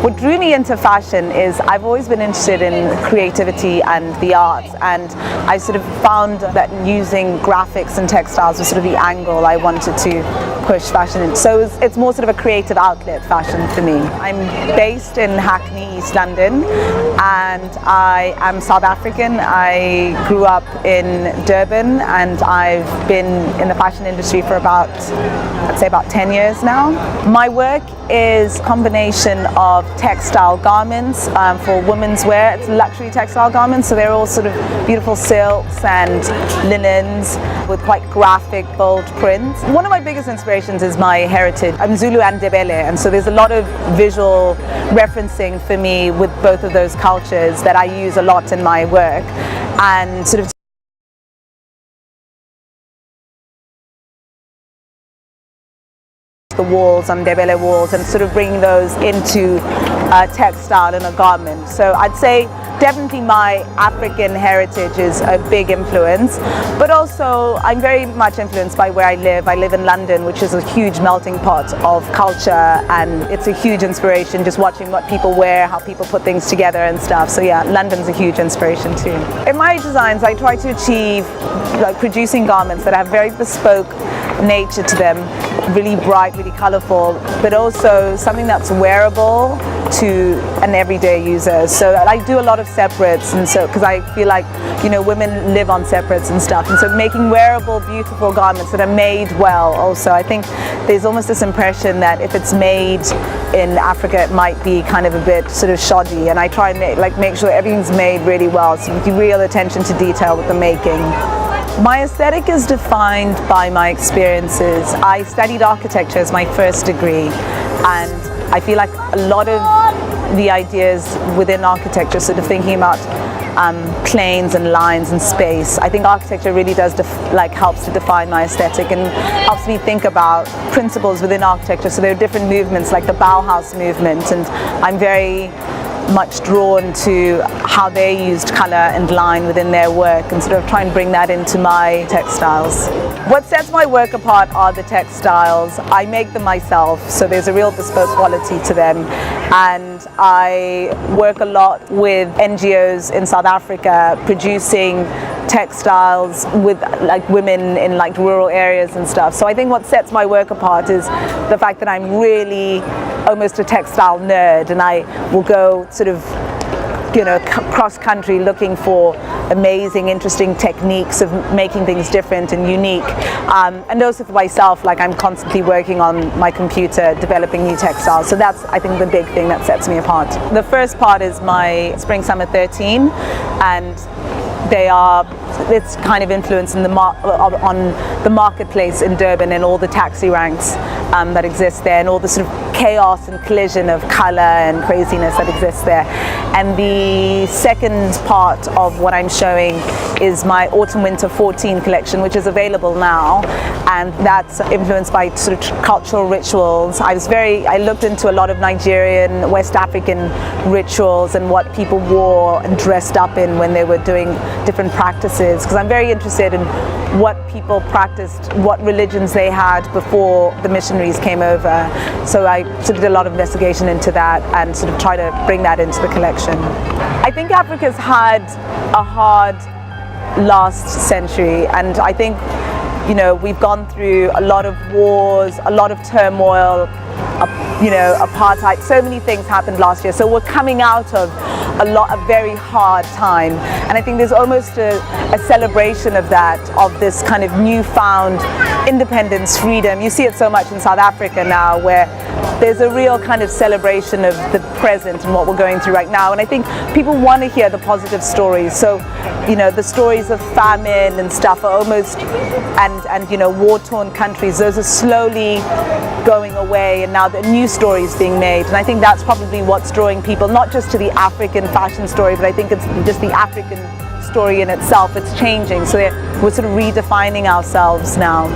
What drew me into fashion is I've always been interested in creativity and the arts, and I sort of found that using graphics and textiles was sort of the angle I wanted to push fashion in. So it's more sort of a creative outlet, fashion, for me. I'm based in Hackney, East London, and I am South African. I grew up in Durban, and I've been in the fashion industry for about, I'd say about 10 years now. My work is a combination of textile garments for women's wear. It's luxury textile garments, so they're all sort of beautiful silks and linens with quite graphic, bold prints. One of my biggest inspirations is my heritage. I'm Zulu and Ndebele, and so there's a lot of visual referencing for me with both of those cultures that I use a lot in my work, and sort of the walls and Ndebele walls and sort of bring those into a textile and a garment. So I'd say definitely my African heritage is a big influence, but also I'm very much influenced by where I live. I live in London, which is a huge melting pot of culture, and it's a huge inspiration just watching what people wear, how people put things together and stuff. So yeah, London's a huge inspiration too. In my designs, I try to achieve producing garments that have very bespoke nature to them, really bright, really colorful, but also something that's wearable to an everyday user. So I do a lot of separates, and so because I feel like, you know, women live on separates and stuff, and so making wearable, beautiful garments that are made well. Also, I think there's almost this impression that if it's made in Africa, it might be kind of a bit sort of shoddy, and I try and make sure everything's made really well, so with real attention to detail with the making. My aesthetic is defined by my experiences. I studied architecture as my first degree, and I feel like a lot of the ideas within architecture, sort of thinking about planes and lines and space, I think architecture really does helps to define my aesthetic and helps me think about principles within architecture. So there are different movements like the Bauhaus movement, and I'm very much drawn to how they used color and line within their work, and sort of try and bring that into my textiles. What sets my work apart are the textiles. I make them myself, so there's a real bespoke quality to them, and I work a lot with NGOs in South Africa producing textiles with women in rural areas and stuff. So I think what sets my work apart is the fact that I'm really almost a textile nerd, and I will go sort of, you know, cross country looking for amazing, interesting techniques of making things different and unique. And also for myself, I'm constantly working on my computer, developing new textiles. So that's, I think, the big thing that sets me apart. The first part is my Spring Summer 13, and it's kind of influenced on the marketplace in Durban and all the taxi ranks that exist there, and all the sort of chaos and collision of color and craziness that exists there. And the second part of what I'm showing is my Autumn Winter 14 collection, which is available now, and that's influenced by sort of cultural rituals. I looked into a lot of Nigerian, West African rituals and what people wore and dressed up in when they were doing different practices, because I'm very interested in what people practiced, what religions they had before the missionaries came over. So I sort of did a lot of investigation into that and sort of try to bring that into the collection. I think Africa's had a hard last century, and I think, you know, we've gone through a lot of wars, a lot of turmoil, you know, apartheid. So many things happened last year. So we're coming out of a very hard time, and I think there's almost a celebration of that, of this kind of newfound independence, freedom. You see it so much in South Africa now, where there's a real kind of celebration of the present and what we're going through right now. And I think people want to hear the positive stories. So, you know, the stories of famine and stuff are almost, and you know, war-torn countries, those are slowly going away, and now the new stories being made. And I think that's probably what's drawing people, not just to the African fashion story, but I think it's just the African story in itself. It's changing, so we're sort of redefining ourselves now.